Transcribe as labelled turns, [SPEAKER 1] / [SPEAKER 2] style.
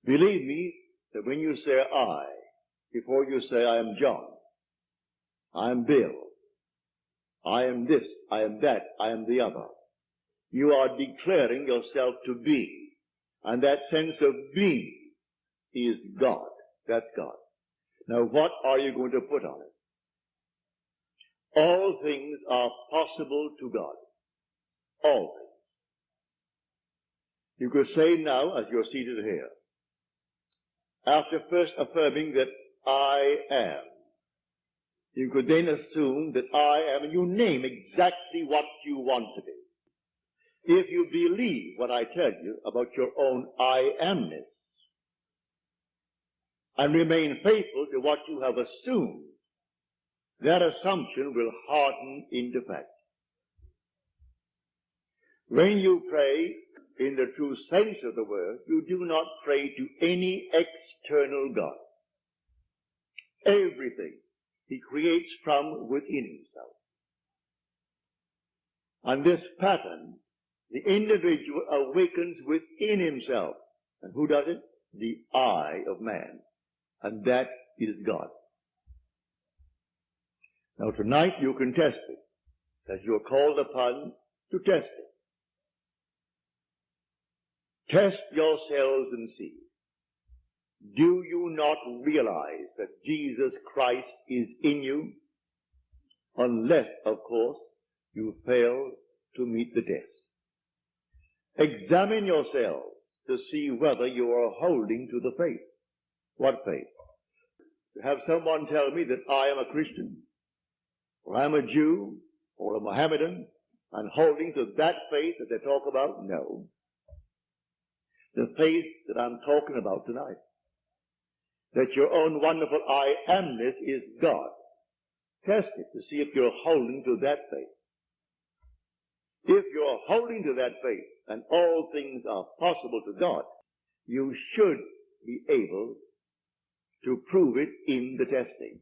[SPEAKER 1] Believe me that when you say I, before you say I am John, I am Bill, I am this, I am that, I am the other, you are declaring yourself to be. And that sense of being is God. That's God. Now what are you going to put on it? All things are possible to God. All things. You could say now, as you're seated here, after first affirming that I am, you could then assume that I am, and you name exactly what you want to be. If you believe what I tell you about your own I amness, and remain faithful to what you have assumed, that assumption will harden into fact. When you pray in the true sense of the word, you do not pray to any external God. Everything he creates from within himself. And this pattern, the individual awakens within himself. And who does it? The I of man. And that is God. Now tonight you can test it, as you are called upon to test it. Test yourselves and see. Do you not realize that Jesus Christ is in you? Unless, of course, you fail to meet the test. Examine yourselves to see whether you are holding to the faith. What faith? To have someone tell me that I am a Christian, or I'm a Jew, or a Mohammedan, and holding to that faith that they talk about? No. The faith that I'm talking about tonight. That your own wonderful I amness is God. Test it to see if you're holding to that faith. If you're holding to that faith, and all things are possible to God, you should be able to prove it in the testing.